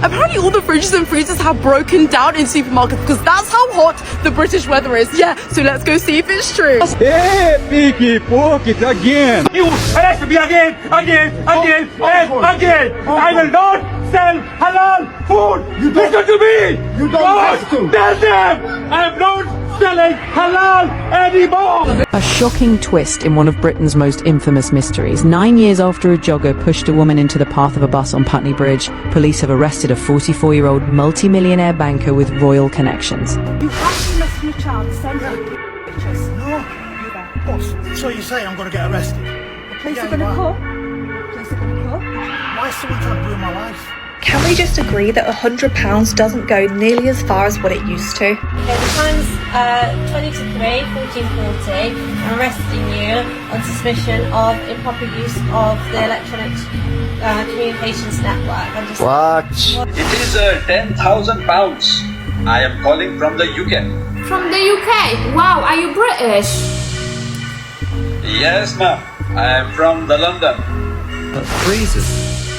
Apparently all the fridges and freezers have broken down in supermarkets because that's how hot the British weather is. Yeah, so let's go see if it's true. Hey, Pickpockets again! You arrest me again! I will not sell halal food! Listen to me! You don't have to! Tell them! I'm not selling halal anymore! A shocking twist in one of Britain's most infamous mysteries. 9 years after a jogger pushed a woman into the path of a bus on Putney Bridge, police have arrested a 44-year-old multi-millionaire banker with royal connections. You actually left your child send her pictures. No. What? So you say I'm going to get arrested? The police are going to come. Police are going to come. Why is someone trying to ruin my life? Can we just agree that £100 doesn't go nearly as far as what it used to? Okay, the time's 20 to 3, 14:40. I'm arresting you on suspicion of improper use of the electronic communications network. What? It is £10,000. I am calling from the UK. From the UK? Wow, are you British? Yes, ma'am. I am from the London.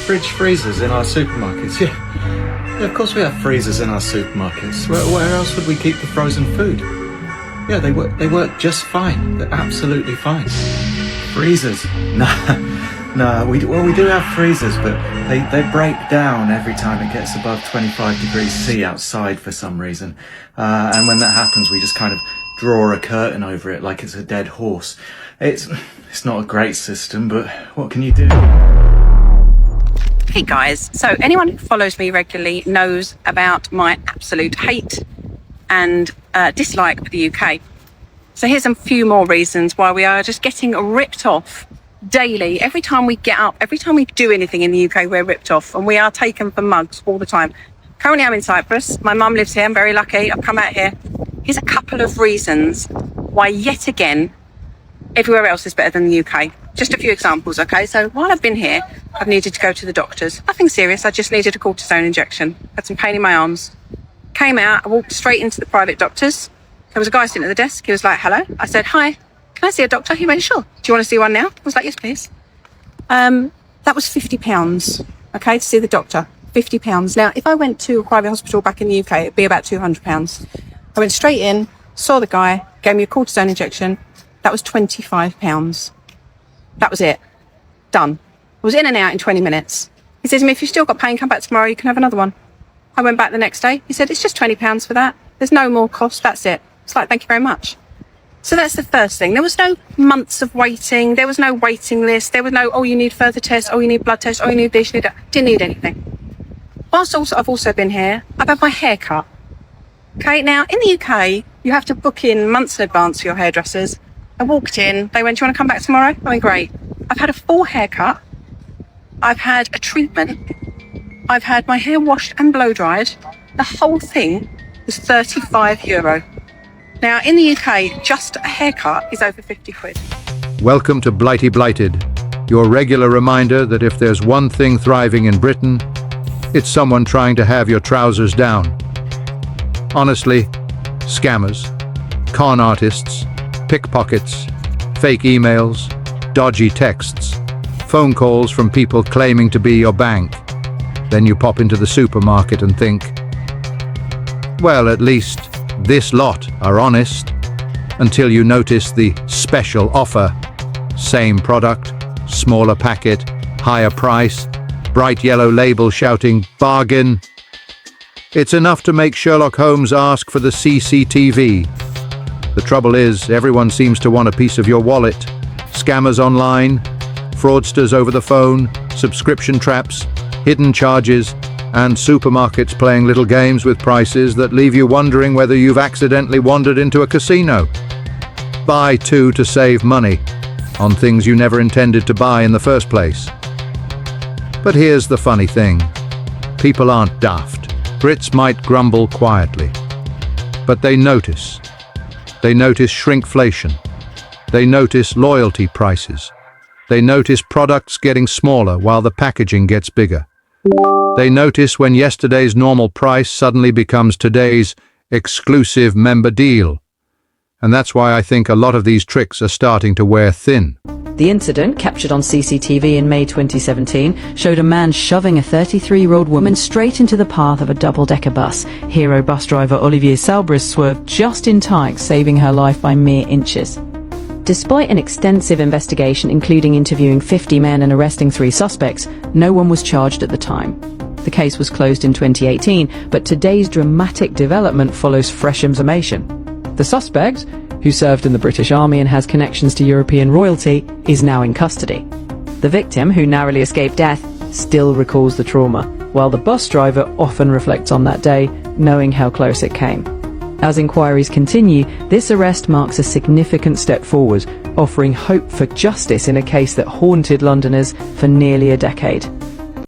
Fridge freezers in our supermarkets. Yeah, of course we have freezers in our supermarkets. Where else would we keep the frozen food? Yeah, they work just fine. They're absolutely fine. Freezers? No. We do have freezers, but they break down every time it gets above 25 degrees C outside for some reason. And when that happens, we just kind of draw a curtain over it like it's a dead horse. It's not a great system, but what can you do? Hey guys, so anyone who follows me regularly knows about my absolute hate and dislike for the UK. So here's a few more reasons why we are just getting ripped off daily. Every time we get up, every time we do anything in the UK, we're ripped off and we are taken for mugs all the time. Currently I'm in Cyprus. My mum lives here. I'm very lucky. I've come out here. Here's a couple of reasons why yet again everywhere else is better than the UK. Just a few examples, okay? So while I've been here, I've needed to go to the doctors. Nothing serious, I just needed a cortisone injection. Had some pain in my arms. Came out, I walked straight into the private doctors. There was a guy sitting at the desk, he was like, hello. I said, hi, can I see a doctor? He went, sure. Do you want to see one now? I was like, yes, please. That was £50, okay, to see the doctor. £50. Now, if I went to a private hospital back in the UK, it'd be about £200. I went straight in, saw the guy, gave me a cortisone injection. That was £25. That was it. Done. I was in and out in 20 minutes. He says to me, if you've still got pain, come back tomorrow, you can have another one. I went back the next day. He said, it's just £20 for that. There's no more cost. That's it. It's like, thank you very much. So that's the first thing. There was no months of waiting. There was no waiting list. There was no, oh, you need further tests. Oh, you need blood tests. Oh, you need this, you need that. Didn't need anything. Whilst I've also been here, I've had my hair cut. Okay, now in the UK, you have to book in months in advance for your hairdressers. I walked in, they went, do you want to come back tomorrow? I went, great. I've had a full haircut. I've had a treatment. I've had my hair washed and blow dried. The whole thing was €35. Now, in the UK, just a haircut is over 50 quid. Welcome to Blighty Blighted, your regular reminder that if there's one thing thriving in Britain, it's someone trying to have your trousers down. Honestly, scammers, con artists, pickpockets, fake emails, dodgy texts, phone calls from people claiming to be your bank. Then you pop into the supermarket and think, well, at least this lot are honest, until you notice the special offer. Same product, smaller packet, higher price, bright yellow label shouting bargain. It's enough to make Sherlock Holmes ask for the CCTV. The trouble is, everyone seems to want a piece of your wallet. Scammers online, fraudsters over the phone, subscription traps, hidden charges, and supermarkets playing little games with prices that leave you wondering whether you've accidentally wandered into a casino. Buy two to save money on things you never intended to buy in the first place. But here's the funny thing. People aren't daft. Brits might grumble quietly, but they notice. They notice shrinkflation. They notice loyalty prices. They notice products getting smaller while the packaging gets bigger. They notice when yesterday's normal price suddenly becomes today's exclusive member deal. And that's why I think a lot of these tricks are starting to wear thin. The incident, captured on CCTV in May 2017, showed a man shoving a 33-year-old woman straight into the path of a double-decker bus. Hero bus driver Olivier Salbris swerved just in time, saving her life by mere inches. Despite an extensive investigation, including interviewing 50 men and arresting 3 suspects, no one was charged at the time. The case was closed in 2018, but today's dramatic development follows fresh information. The suspect, who served in the British Army and has connections to European royalty, is now in custody. The victim, who narrowly escaped death, still recalls the trauma, while the bus driver often reflects on that day, knowing how close it came. As inquiries continue, this arrest marks a significant step forward, offering hope for justice in a case that haunted Londoners for nearly a decade.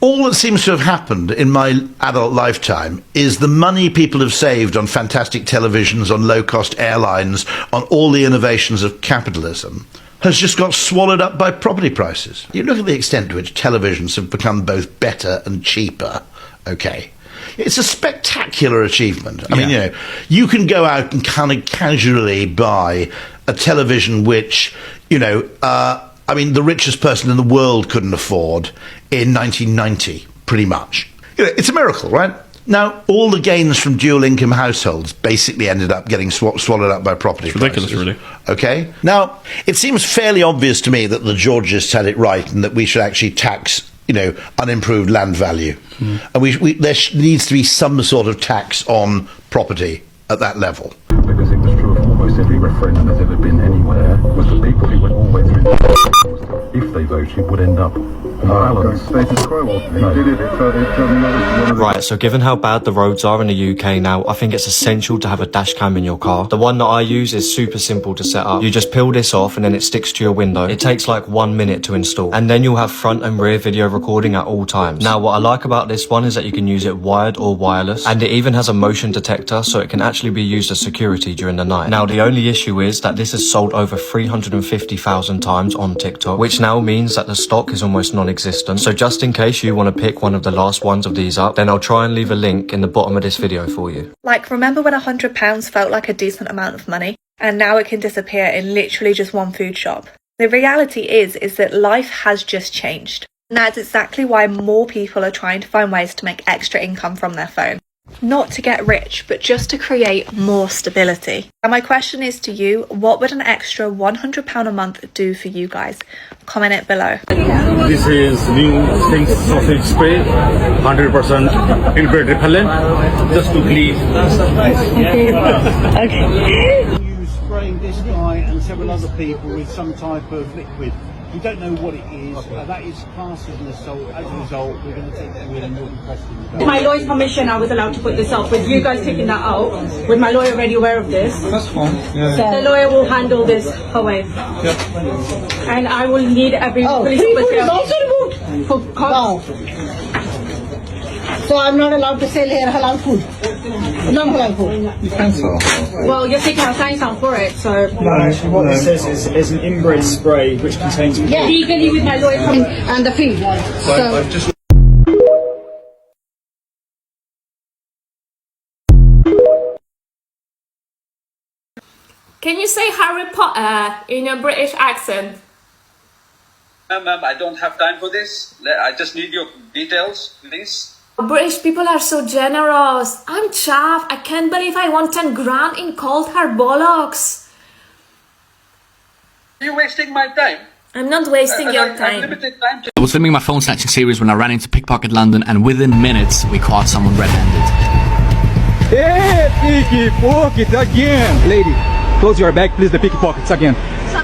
All that seems to have happened in my adult lifetime is the money people have saved on fantastic televisions, on low-cost airlines, on all the innovations of capitalism, has just got swallowed up by property prices. You look at the extent to which televisions have become both better and cheaper, okay. It's a spectacular achievement. I mean, you know, you can go out and kind of casually buy a television which, you know, I mean, the richest person in the world couldn't afford in 1990, pretty much. You know, it's a miracle, right? Now, all the gains from dual income households basically ended up getting swallowed up by property prices. Ridiculous, really. Okay? Now, it seems fairly obvious to me that the Georgists had it right and that we should actually tax, you know, unimproved land value. And there needs to be some sort of tax on property at that level. Because it was true of almost every referendum that's ever been anywhere, was the people who went all the way through the if they voted would end up on balance. Right, so given how bad the roads are in the UK now, I think it's essential to have a dash cam in your car. The one that I use is super simple to set up. You just peel this off and then it sticks to your window. It takes like 1 minute to install. And then you'll have front and rear video recording at all times. Now, what I like about this one is that you can use it wired or wireless. And it even has a motion detector, so it can actually be used as security during the night. Now, the only issue is that this is sold over 350,000 times on TikTok, which now means that the stock is almost non-existent. So just in case you want to pick one of the last ones of these up, then I'll try and leave a link in the bottom of this video for you. Like, remember when £100 felt like a decent amount of money? And now it can disappear in literally just one food shop. The reality is that life has just changed. And that's exactly why more people are trying to find ways to make extra income from their phone. Not to get rich, but just to create more stability. And my question is to you, what would an extra £100 a month do for you guys? Comment it below. This is new Stinks sausage spray, 100% inbred repellent, just to please. Okay. You spraying this guy and several other people with some type of liquid. We don't know what it is. That is classed as an assault. As a result, we're going to take you in and you'll be questioned. With my lawyer's permission, I was allowed to put this up. With you guys taking that out, with my lawyer already aware of this, That's fine. Yeah. the lawyer will handle this away. And I will need every police officer. Also removed for cops. So I'm not allowed to sell here halal food. Non-halal food. You can sell. Well, you're taking a sign down for it, so. No, actually, what this says is an inbred spray which contains. Legally with my lawyer and the fee. So. Can you say Harry Potter in a British accent? Ma'am, I don't have time for this. I just need your details, please. British people are so generous. I'm chuffed. I can't believe I won 10 grand in cold hard bollocks. Are you wasting my time? I'm not wasting your time. I was filming my phone snatching series when I ran into Pickpocket London, and within minutes we caught someone red-handed. Hey, pickpocket again! Lady, close your bag, please. The pickpockets again.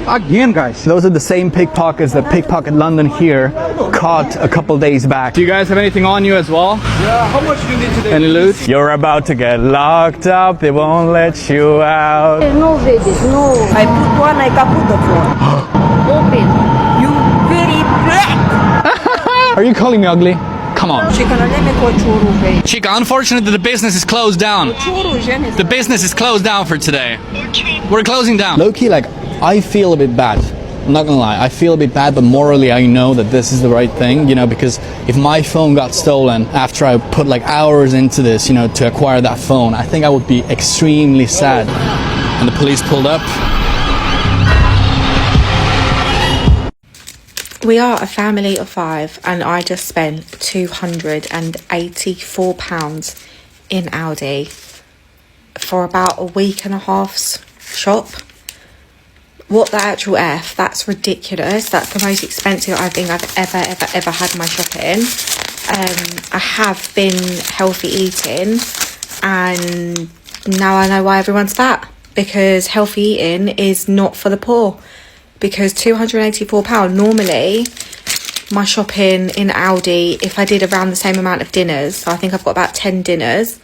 Again, guys. Those are the same pickpockets that Pickpocket London here caught a couple days back. Do you guys have anything on you as well? Yeah, how much do you need today? Any loot? You're about to get locked up. They won't let you out. No, ladies, no. I put one, I can put the phone. Open. You very black. Are you calling me ugly? Come on. Chica, unfortunately the business is closed down. The business is closed down for today. We're closing down. Low-key, like, I feel a bit bad. I'm not gonna lie, I feel a bit bad, but morally I know that this is the right thing, you know, because if my phone got stolen after I put like hours into this, you know, to acquire that phone, I think I would be extremely sad. And the police pulled up. We are a family of 5 and I just spent £284 in Aldi for about a week and a half's shop. What the actual F? That's ridiculous. That's the most expensive I think I've ever had my shopping. I have been healthy eating and now I know why everyone's fat, because healthy eating is not for the poor. Because £284, normally my shopping in Aldi, if I did around the same amount of dinners, so I think I've got about 10 dinners,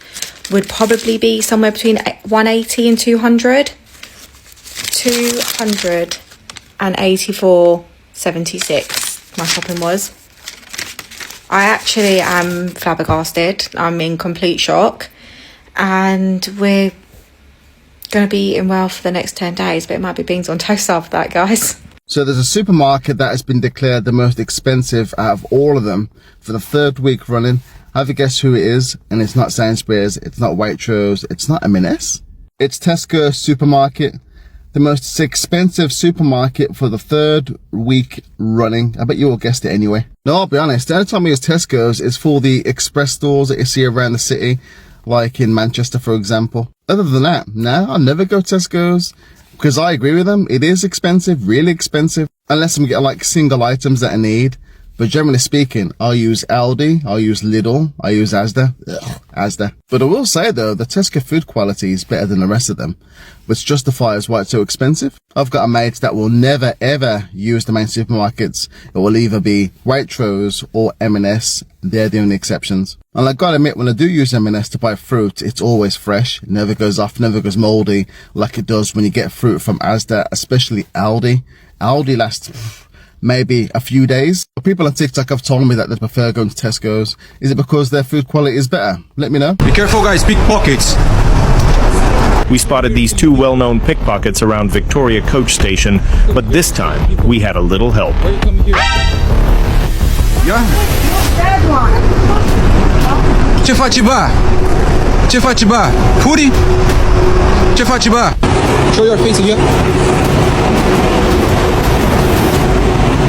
would probably be somewhere between 180 and 200. 284.76 my shopping was. I actually am flabbergasted. I'm in complete shock. And we're going to be eating well for the next 10 days, but it might be beans on toast after that, guys. So there's a supermarket that has been declared the most expensive out of all of them for the 3rd week running. Have a guess who it is? And it's not Sainsbury's, it's not Waitrose, it's not M&S. It's Tesco supermarket, the most expensive supermarket for the 3rd week running. I bet you all guessed it anyway. No, I'll be honest, the only time I use Tesco's is for the express stores that you see around the city, like in Manchester, for example. Other than that, no, I'll never go Tesco's, because I agree with them. It is expensive, really expensive, unless I'm getting like single items that I need. But generally speaking, I'll use Aldi, I'll use Lidl, I use Asda. Asda. But I will say though, the Tesco food quality is better than the rest of them, which justifies why it's so expensive. I've got a mate that will never ever use the main supermarkets. It will either be Waitrose or M&S. They're the only exceptions. And I gotta admit, when I do use M&S to buy fruit, it's always fresh. It never goes off, never goes moldy like it does when you get fruit from Asda, especially Aldi. Aldi lasts maybe a few days. People on TikTok have told me that they prefer going to Tesco's. Is it because their food quality is better? Let me know. Be careful, guys, pickpockets. We spotted these 2 well-known pickpockets around Victoria Coach Station, but this time we had a little help. Ce faci, bă? Ce faci, bă? Puri? Ce faci, bă? Show your face here.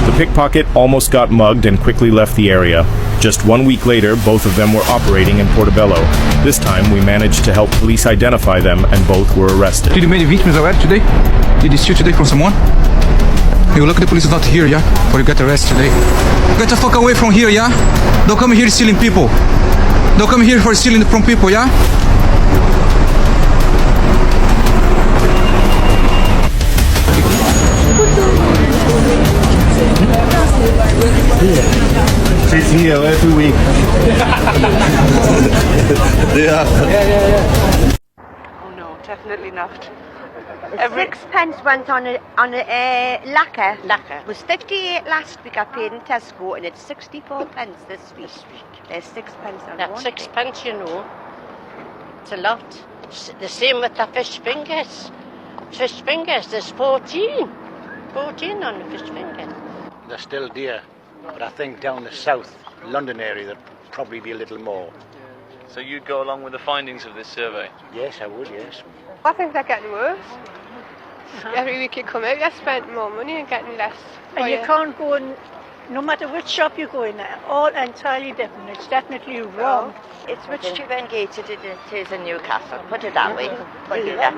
The pickpocket almost got mugged and quickly left the area. Just 1 week later, both of them were operating in Portobello. This time, we managed to help police identify them, and both were arrested. Did you make any victims aware today? Did you steal today from someone? You look, the police is not here, yeah? Or you get arrested today. Get the fuck away from here, yeah? Don't come here stealing people. Don't come here for stealing from people, yeah? She's here every week. Yeah. Oh no, definitely not. Sixpence went on a lacquer. Was 58 last week. I paid in Tesco, and it's 64 pence this week. There's 6 pence on That's one. 6 pence, you know. It's a lot. It's the same with the fish fingers. Fish fingers, there's 14. 14 on the fish fingers. They're still dear, but I think down the south London area there'd probably be a little more. So you'd go along with the findings of this survey? Yes, I would, yes. I think they're getting worse. Every week you come out, you're spending more money and getting less. And you can't go in, no matter which shop you go in, all entirely different. It's definitely wrong. It's much cheaper in Gateshead than it is in Newcastle. Put it that way. Yeah.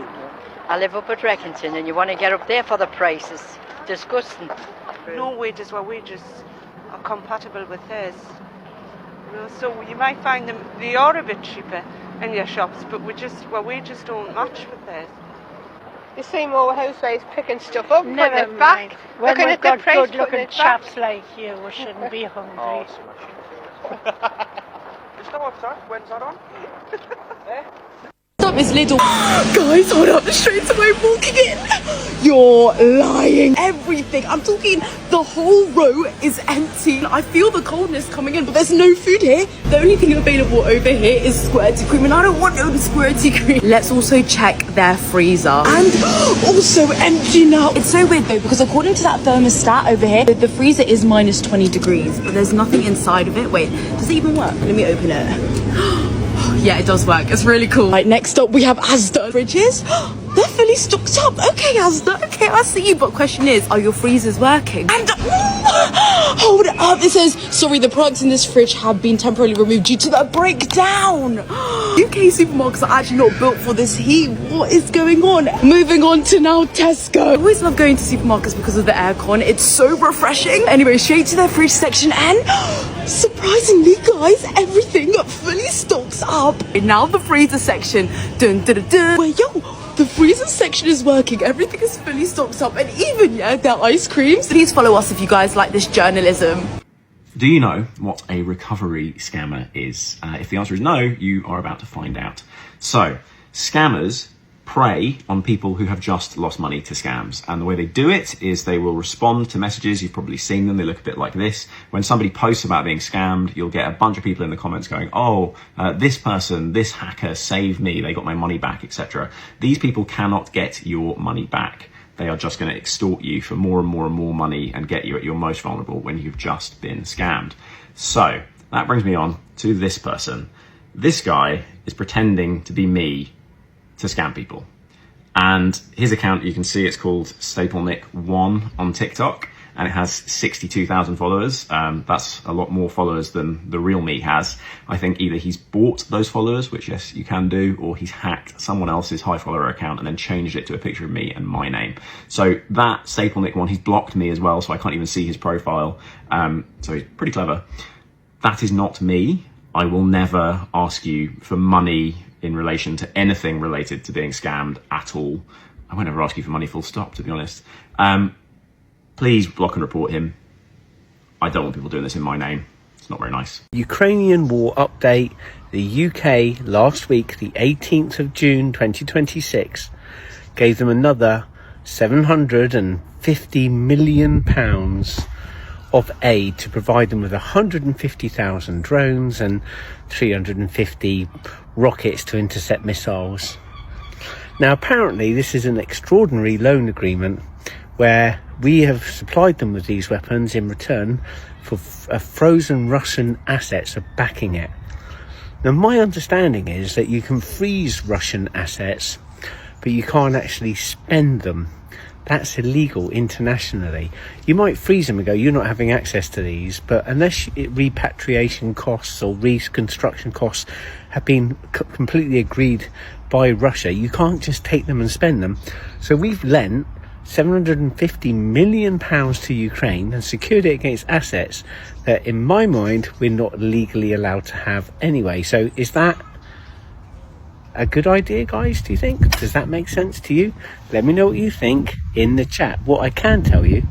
I live up at Reckington and you want to get up there for the prices. Disgusting. No wages were wages are compatible with theirs. You know, so you might find them, they are a bit cheaper in your shops, but our wages don't match with theirs. You see more housewives picking stuff up, Never putting it mind. back, When looking we've at the got price, good-looking putting it chaps back. like you, we shouldn't be hungry. Is that website? When's that on? Stop, Miss Lidl. Guys, hold up, straight away walking in. You're lying. Everything. I'm talking, the whole row is empty. I feel the coldness coming in, but there's no food here. The only thing available over here is squirty cream, and I don't want no squirty cream. Let's also check their freezer. And also empty now. It's so weird though, because according to that thermostat over here, the freezer is minus 20 degrees, but there's nothing inside of it. Wait, does it even work? Let me open it. Yeah, it does work. It's really cool. Right, next up we have Asda fridges. They're fully stocked up. Okay, Asda. Okay, I see you. But question is, are your freezers working? And Hold up, it says, sorry, the products in this fridge have been temporarily removed due to the breakdown. UK supermarkets are actually not built for this heat. What is going on? Moving on to now Tesco. I always love going to supermarkets because of the aircon. It's so refreshing. Anyway, straight to their fridge section, and surprisingly, guys, everything fully stocks up. And now the freezer section. Dun, dun, dun, dun. Well, yo, the freezer section is working. Everything is fully stocked up, and even, yeah, their ice creams. Please follow us if you guys like this journalism. Do you know what a recovery scammer is? If the answer is no, you are about to find out. So, scammers prey on people who have just lost money to scams. And the way they do it is they will respond to messages. You've probably seen them. They look a bit like this. When somebody posts about being scammed, you'll get a bunch of people in the comments going, oh, this person, this hacker saved me. They got my money back, etc. These people cannot get your money back. They are just going to extort you for more and more and more money and get you at your most vulnerable when you've just been scammed. So that brings me on to this person. This guy is pretending to be me to scam people. And his account, you can see it's called StapleNick1 on TikTok, and it has 62,000 followers. That's a lot more followers than the real me has. I think either he's bought those followers, which yes, you can do, or he's hacked someone else's high follower account and then changed it to a picture of me and my name. So that StapleNick1, he's blocked me as well, so I can't even see his profile. So he's pretty clever. That is not me. I will never ask you for money in relation to anything related to being scammed at all. I won't ever ask you for money full stop, to be honest. Please block and report him. I don't want people doing this in my name. It's not very nice. Ukrainian war update. The UK last week, the 18th of June 2026, gave them another £750 million of aid to provide them with 150,000 drones and 350 rockets to intercept missiles. Now, apparently, this is an extraordinary loan agreement where we have supplied them with these weapons in return for frozen Russian assets are backing it. Now, my understanding is that you can freeze Russian assets, but you can't actually spend them. That's illegal internationally. You might freeze them and go, you're not having access to these, but unless repatriation costs or reconstruction costs have been completely agreed by Russia, you can't just take them and spend them. So we've lent £750 million to Ukraine and secured it against assets that, in my mind, we're not legally allowed to have anyway. So is that a good idea, guys, do you think? Does that make sense to you? Let me know what you think in the chat. What I can tell you,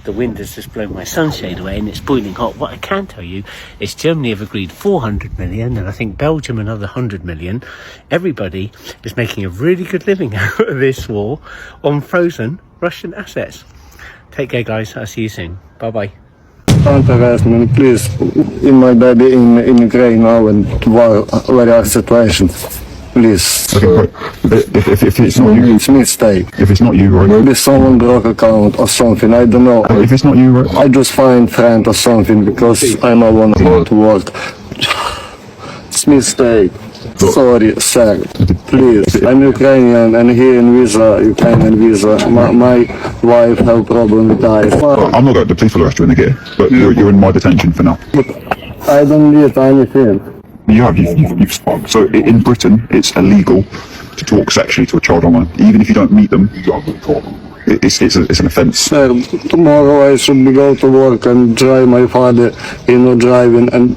the wind has just blown my sunshade away and it's boiling hot. What I can tell you is Germany have agreed 400 million and I think Belgium another 100 million. Everybody is making a really good living out of this war on frozen Russian assets. Take care, guys. I'll see you soon. Bye-bye. Harassment, please, in my baby in Ukraine now and war, very situation. Please. Okay, if it's not you, it's mistake. If it's not you, right? Maybe someone broke account or something. I don't know. If it's not you, right? I just find friend or something because I don't want to work. It's mistake. Sorry, sir. Please. I'm Ukrainian and here in visa, Ukrainian visa. My wife have problem with eyes. I'm not going to police will arrest you when they get here, but you're in my detention for now. But I don't need anything. You've spoken. So in Britain, it's illegal to talk sexually to a child online, even if you don't meet them. It's an offence. Sir, tomorrow I should go to work and drive my father, driving and.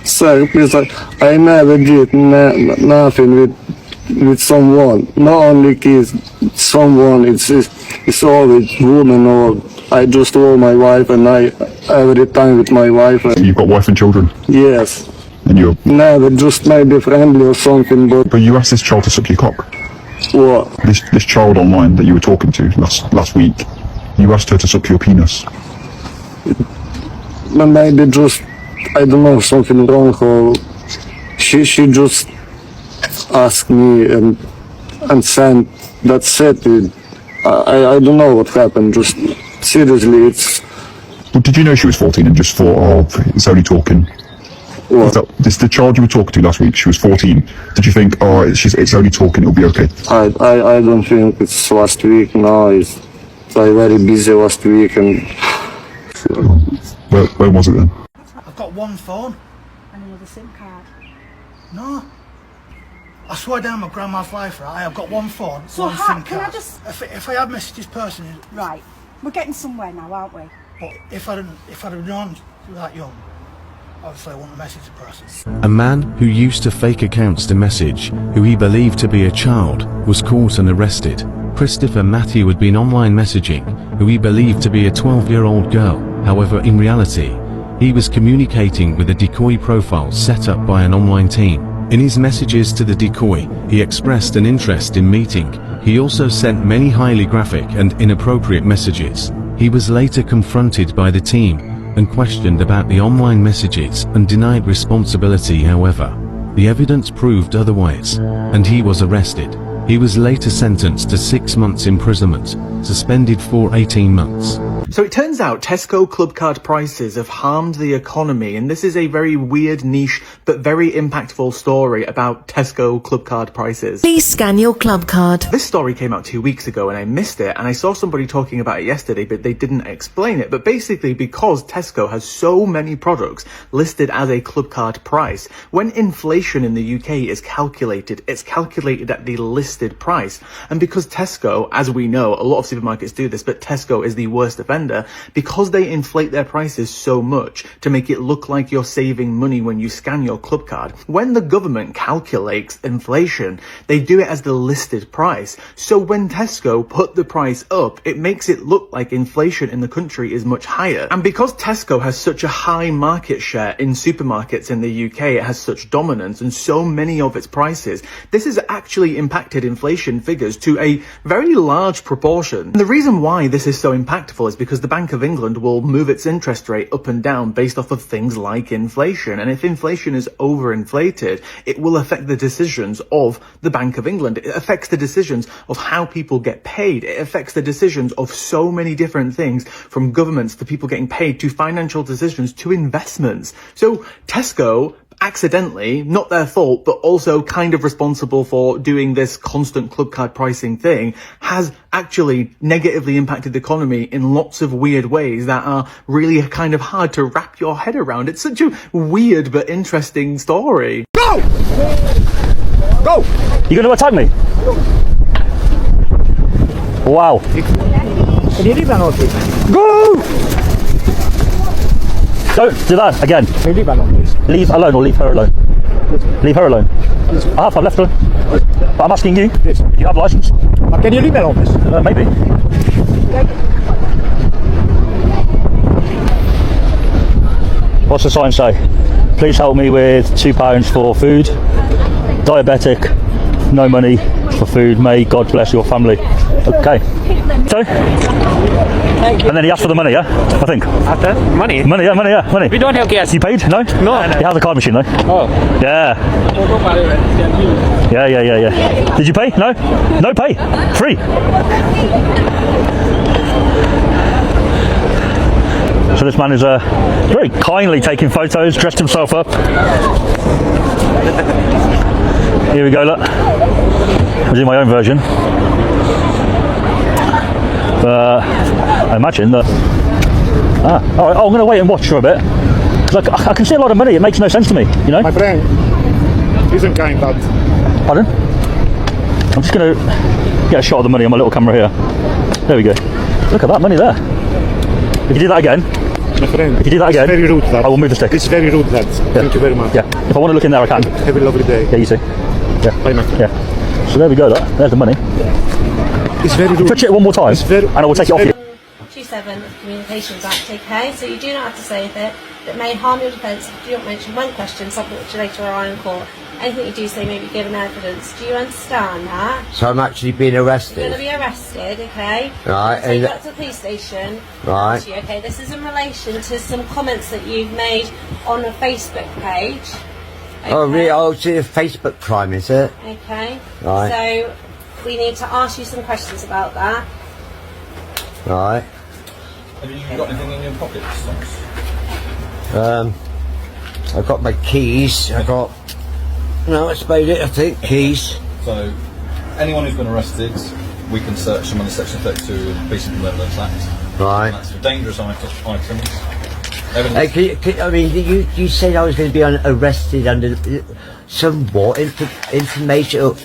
Sir, please, I never did nothing with someone. Not only kids, someone. It's always woman or. I just love my wife and I every time with my wife. You've got wife and children? Yes. And you're? Never, just maybe friendly or something, but... But you asked this child to suck your cock? What? This child online that you were talking to last week, you asked her to suck your penis? Maybe just, I don't know, something wrong or... She just asked me and sent that set. I don't know what happened, just... Seriously, it's... Well, did you know she was 14 and just thought, oh, it's only talking? What? The child you were talking to last week, she was 14. Did you think, oh, it's only talking, it'll be okay? I don't think it's last week, no, it's like very busy last week and... Where was it then? I've got one phone. And another SIM card. No. I swear down my grandma's life, right? I've got one phone, So one how, SIM can card. I just... If I had messaged this person... Right. We're getting somewhere now, aren't we? But if I'd have known that young, obviously I wouldn't have messaged the person. A man who used to fake accounts to message who he believed to be a child was caught and arrested. Christopher Matthew had been online messaging who he believed to be a 12-year-old girl. However, in reality, he was communicating with a decoy profile set up by an online team. In his messages to the decoy, he expressed an interest in meeting. He also sent many highly graphic and inappropriate messages. He was later confronted by the team and questioned about the online messages and denied responsibility. However, the evidence proved otherwise, and he was arrested. He was later sentenced to 6 months imprisonment, suspended for 18 months. So it turns out Tesco club card prices have harmed the economy, and this is a very weird, niche, but very impactful story about Tesco club card prices. Please scan your club card. This story came out 2 weeks ago and I missed it, and I saw somebody talking about it yesterday, but they didn't explain it. But basically, because Tesco has so many products listed as a club card price, when inflation in the UK is calculated, it's calculated at the listed price. And because Tesco, as we know, a lot of supermarkets do this, but Tesco is the worst offender, because they inflate their prices so much to make it look like you're saving money when you scan your club card. When the government calculates inflation, they do it as the listed price. So when Tesco put the price up, it makes it look like inflation in the country is much higher. And because Tesco has such a high market share in supermarkets in the UK, it has such dominance and so many of its prices, this has actually impacted inflation figures to a very large proportion. And the reason why this is so impactful is because the Bank of England will move its interest rate up and down based off of things like inflation. And if inflation is overinflated, it will affect the decisions of the Bank of England. It affects the decisions of how people get paid. It affects the decisions of so many different things, from governments to people getting paid to financial decisions to investments. So Tesco, accidentally, not their fault, but also kind of responsible for doing this constant club card pricing thing, has actually negatively impacted the economy in lots of weird ways that are really kind of hard to wrap your head around. It's such a weird but interesting story. Go! Go! You gonna attack me? Wow. Can you leave that on, please? Go! Don't do that again. Can you leave that on, please? Leave alone or leave her alone. Leave her alone. I've left her. But I'm asking you, do you have a license? Can you leave that on, please? Maybe. What's the sign say? Please help me with £2 for food. Diabetic, no money for food. May God bless your family. Okay. So, and then he asked for the money, yeah? I think. After? Money? Money, yeah, money, yeah, money. We don't have gas. You paid? No? No. He has a card machine though. Oh. Yeah. Yeah. Did you pay? No? No pay. Free. So this man is very kindly taking photos, dressed himself up. Here we go, look. I'll do my own version. I imagine that... alright, I'm going to wait and watch for a bit. Because I can see a lot of money, it makes no sense to me, you know? My friend, isn't kind that. Pardon? I'm just going to get a shot of the money on my little camera here. There we go. Look at that money there. If you do that again... My friend, if you do that again, very rude, that. I will move the stick. It's very rude, that. Yeah. Thank you very much. Yeah, if I want to look in there, I can. Have a lovely day. Yeah, you too. Yeah. Bye, my friend. Yeah. So there we go, look. There's the money. It's very rude. Touch it one more time, and I will take it off you. 27 of the Communications Act, okay? So you do not have to say anything that may harm your defence if you don't mention one question, something which you later are in court. Anything you do say may be given evidence. Do you understand that? So I'm actually being You're arrested? going to be arrested, okay? Right. So you got to the police station. Right. Okay, this is in relation to some comments that you've made on a Facebook page. Okay? Oh, really? Oh, it's a Facebook crime, is it? Okay. Right. So we need to ask you some questions about that. Right. Have you got anything in your pockets? I've got my keys. I got... No, that's about it, I think. Keys. So, anyone who's been arrested we can search them under Section 32 of the Policing and Evidence Act. Right. And that's for dangerous items. I mean, you said I was going to be arrested under some what information?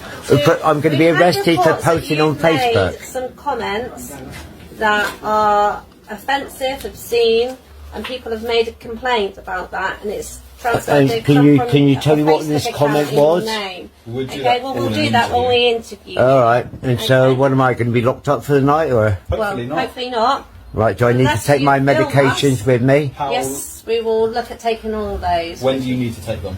I'm going to be arrested for posting on Facebook. Some comments that are offensive, obscene, and people have made a complaint about that, and it's And can you tell me what this comment was? Okay, well, we'll do that when we interview. All right. And so, what am I going to be locked up for the night, or? Hopefully not. Hopefully not. Right. Do I need to take my medications with me? Yes, we will look at taking all of those. When do you need to take them?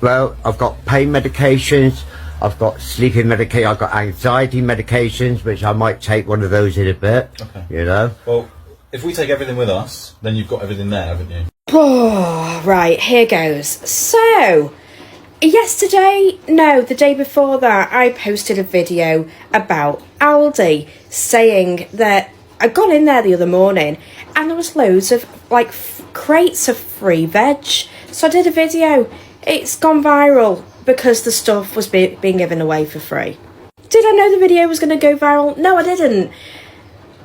Well, I've got pain medications. I've got sleeping medication. I've got anxiety medications, which I might take one of those in a bit. Okay. You know. Well, if we take everything with us, then you've got everything there, haven't you? Oh, right, here goes. So, the day before that, I posted a video about Aldi saying that I got in there the other morning and there was loads of, like, crates of free veg. So I did a video. It's gone viral because the stuff was being given away for free. Did I know the video was going to go viral? No, I didn't.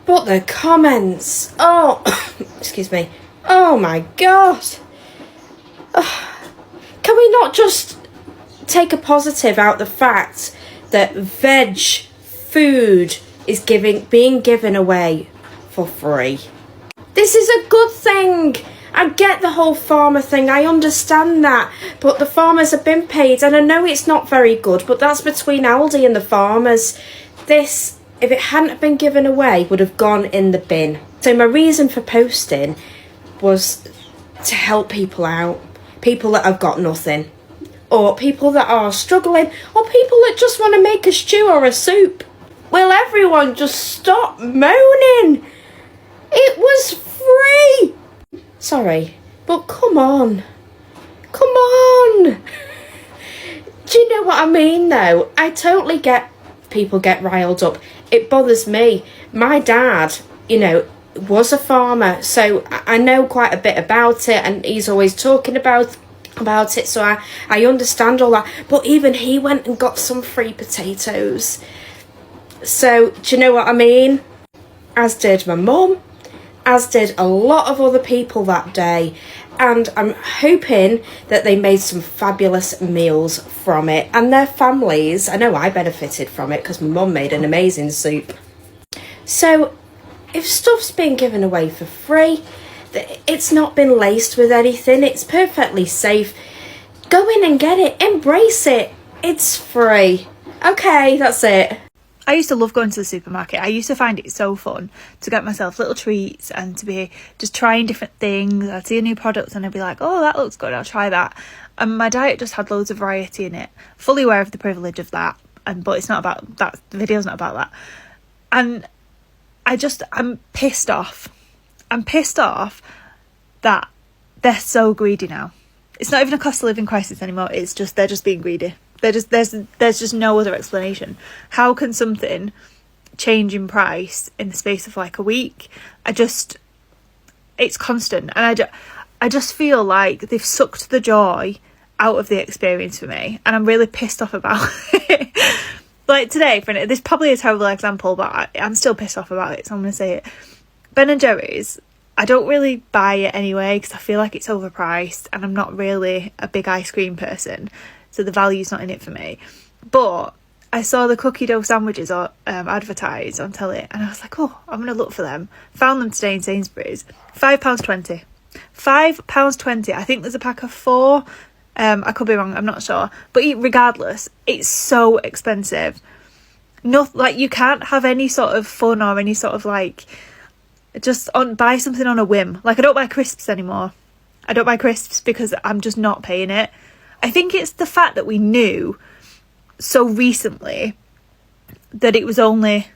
But the comments, excuse me. Oh my god. Can we not just take a positive out the fact that veg food is being given away for free? This is a good thing. I get the whole farmer thing, I understand that, but the farmers have been paid, and I know it's not very good, but that's between Aldi and the farmers. This, if it hadn't been given away, would have gone in the bin. So my reason for posting was to help people out, people that have got nothing, or people that are struggling, or people that just want to make a stew or a soup. Will everyone just stop moaning? It was free. Sorry, but come on. Come on. Do you know what I mean though? I totally get people get riled up. It bothers me. My dad, was a farmer, so I know quite a bit about it, and he's always talking about it, so I understand all that. But even he went and got some free potatoes. So, do you know what I mean? As did my mum, as did a lot of other people that day, and I'm hoping that they made some fabulous meals from it, and their families. I know I benefited from it because my mum made an amazing soup. So if stuff's been given away for free, it's not been laced with anything, it's perfectly safe, go in and get it, embrace it, it's free. Okay, that's it. I used to love going to the supermarket. I used to find it so fun to get myself little treats and to be just trying different things. I'd see a new product and I'd be like, oh, that looks good, I'll try that. And my diet just had loads of variety in it. Fully aware of the privilege of that, but it's not about that. The video's not about that. And I'm pissed off. I'm pissed off that they're so greedy now. It's not even a cost of living crisis anymore. It's just, they're just being greedy. There's just no other explanation. How can something change in price in the space of like a week? It's constant. And I just feel like they've sucked the joy out of the experience for me. And I'm really pissed off about it. Like today, this is probably a terrible example, but I'm still pissed off about it, so I'm going to say it. Ben & Jerry's, I don't really buy it anyway because I feel like it's overpriced and I'm not really a big ice cream person, so the value's not in it for me. But I saw the cookie dough sandwiches advertised on telly and I was like, oh, I'm going to look for them. Found them today in Sainsbury's. £5.20. £5.20. I think there's a pack of 4. I could be wrong, I'm not sure, but regardless, it's so expensive. You can't have any sort of fun or any sort of buy something on a whim. Like, I don't buy crisps anymore. I don't buy crisps because I'm just not paying it. I think it's the fact that we knew so recently that it was only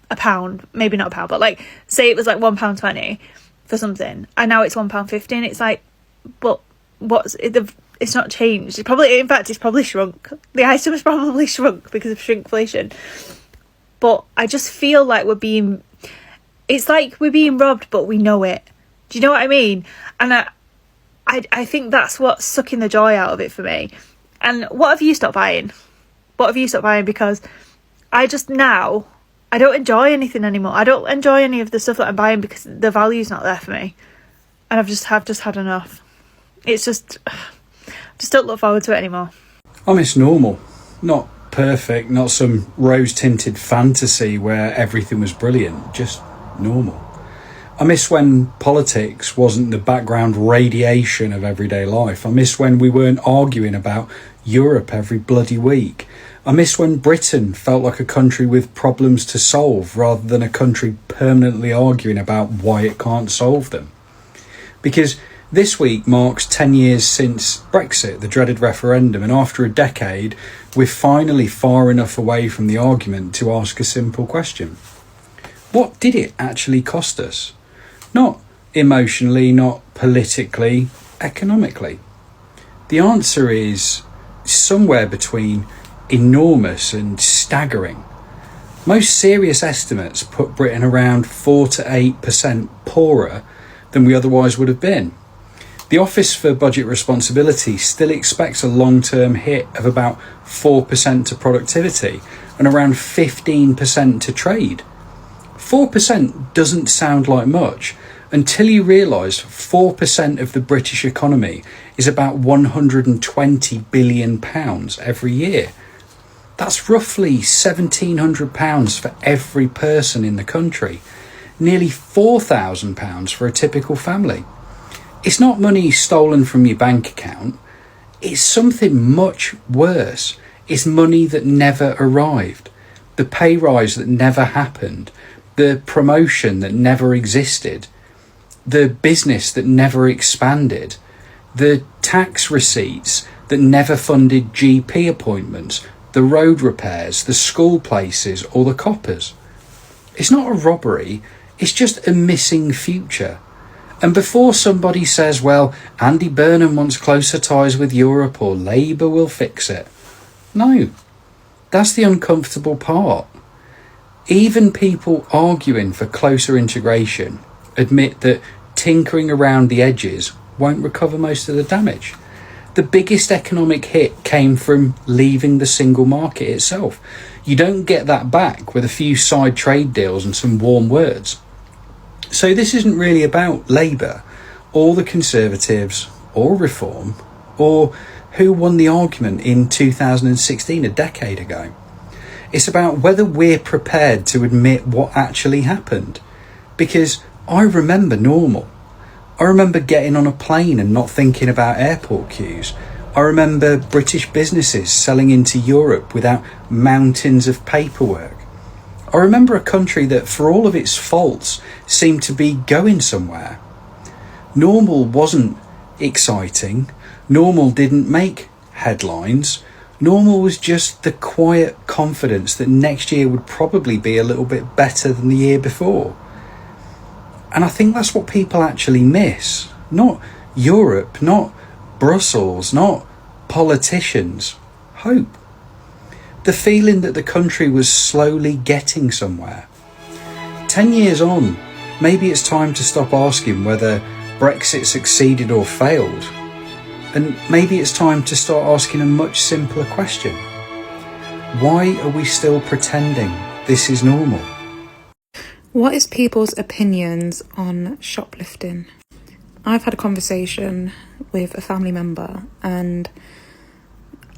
£1, maybe not £1, but say it was £1.20 for something, and now it's £1.50, and it's like, but it's not changed. It's probably shrunk. The item has probably shrunk because of shrinkflation. But I just feel like we're being robbed, but we know it. Do you know what I mean? And I think that's what's sucking the joy out of it for me. And what have you stopped buying? Because I just now I don't enjoy anything anymore. I don't enjoy any of the stuff that I'm buying because the value's not there for me. And I've just had enough. It's just don't look forward to it anymore. I miss normal. Not perfect, not some rose-tinted fantasy where everything was brilliant, just normal. I miss when politics wasn't the background radiation of everyday life. I miss when we weren't arguing about Europe every bloody week. I miss when Britain felt like a country with problems to solve rather than a country permanently arguing about why it can't solve them. Because this week marks 10 years since Brexit, the dreaded referendum, and after a decade, we're finally far enough away from the argument to ask a simple question. What did it actually cost us? Not emotionally, not politically, economically. The answer is somewhere between enormous and staggering. Most serious estimates put Britain around 4 to 8% poorer than we otherwise would have been. The Office for Budget Responsibility still expects a long-term hit of about 4% to productivity and around 15% to trade. 4% doesn't sound like much until you realise 4% of the British economy is about £120 billion every year. That's roughly £1,700 for every person in the country, nearly £4,000 for a typical family. It's not money stolen from your bank account, it's something much worse. It's money that never arrived, the pay rise that never happened, the promotion that never existed, the business that never expanded, the tax receipts that never funded GP appointments, the road repairs, the school places, or the coppers. It's not a robbery, it's just a missing future. And before somebody says, well, Andy Burnham wants closer ties with Europe or Labour will fix it. No, that's the uncomfortable part. Even people arguing for closer integration admit that tinkering around the edges won't recover most of the damage. The biggest economic hit came from leaving the single market itself. You don't get that back with a few side trade deals and some warm words. So this isn't really about Labour, or the Conservatives, or Reform, or who won the argument in 2016, a decade ago. It's about whether we're prepared to admit what actually happened. Because I remember normal. I remember getting on a plane and not thinking about airport queues. I remember British businesses selling into Europe without mountains of paperwork. I remember a country that, for all of its faults, seemed to be going somewhere. Normal wasn't exciting. Normal didn't make headlines. Normal was just the quiet confidence that next year would probably be a little bit better than the year before. And I think that's what people actually miss. Not Europe, not Brussels, not politicians. Hope. The feeling that the country was slowly getting somewhere. 10 years on, maybe it's time to stop asking whether Brexit succeeded or failed. And maybe it's time to start asking a much simpler question. Why are we still pretending this is normal? What is people's opinions on shoplifting? I've had a conversation with a family member and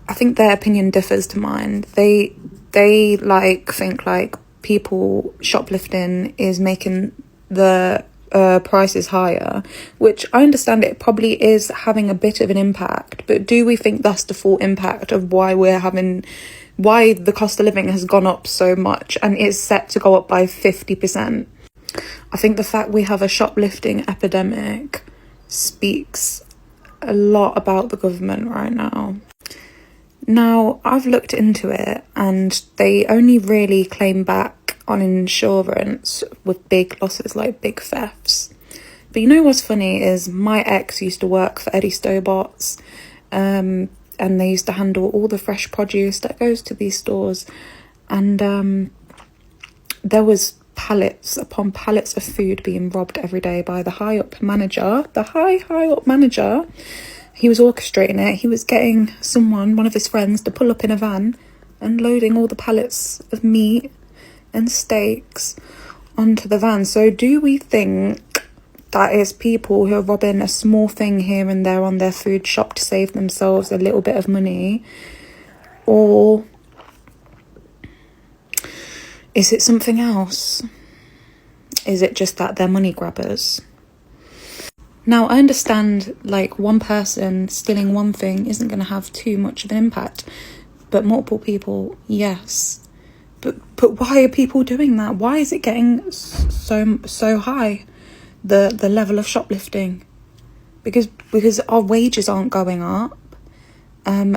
I think their opinion differs to mine. They think people shoplifting is making the prices higher, which I understand it probably is having a bit of an impact, but do we think that's the full impact of why the cost of living has gone up so much and is set to go up by 50%? I think the fact we have a shoplifting epidemic speaks a lot about the government right now. Now, I've looked into it and they only really claim back on insurance with big losses like big thefts. But you know what's funny is my ex used to work for Eddie Stobot's and they used to handle all the fresh produce that goes to these stores, and there was pallets upon pallets of food being robbed every day by the high up manager. He was orchestrating it. He was getting one of his friends, to pull up in a van and loading all the pallets of meat and steaks onto the van. So do we think that it's people who are robbing a small thing here and there on their food shop to save themselves a little bit of money? Or is it something else? Is it just that they're money grabbers? Now, I understand, like, one person stealing one thing isn't going to have too much of an impact, but multiple people, yes. But why are people doing that? Why is it getting so high, the level of shoplifting? Because our wages aren't going up,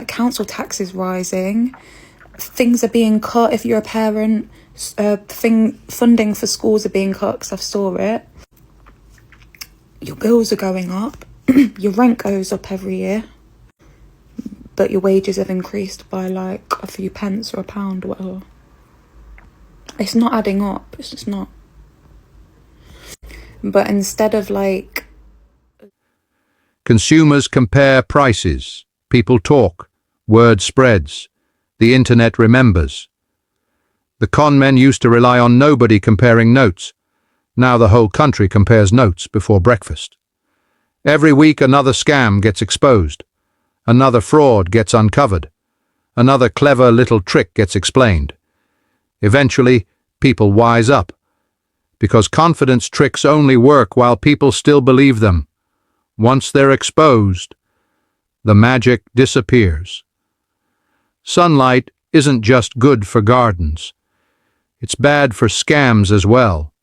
council tax is rising, things are being cut. If you're a parent, funding for schools are being cut because I saw it. Your bills are going up, your rent goes up every year, but your wages have increased by like a few pence or a pound or whatever. It's not adding up, it's just not. But instead of like... Consumers compare prices, people talk, word spreads, the internet remembers. The con men used to rely on nobody comparing notes. Now the whole country compares notes before breakfast. Every week another scam gets exposed. Another fraud gets uncovered. Another clever little trick gets explained. Eventually, people wise up. Because confidence tricks only work while people still believe them. Once they're exposed, the magic disappears. Sunlight isn't just good for gardens. It's bad for scams as well.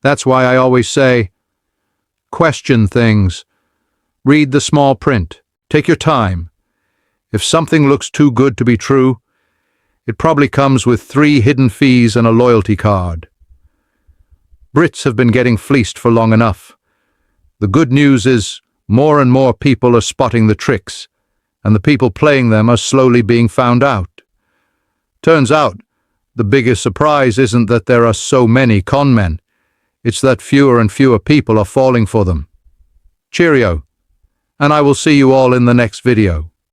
That's why I always say, question things. Read the small print. Take your time. If something looks too good to be true, it probably comes with 3 hidden fees and a loyalty card. Brits have been getting fleeced for long enough. The good news is more and more people are spotting the tricks, and the people playing them are slowly being found out. Turns out, the biggest surprise isn't that there are so many con men. It's that fewer and fewer people are falling for them. Cheerio, and I will see you all in the next video.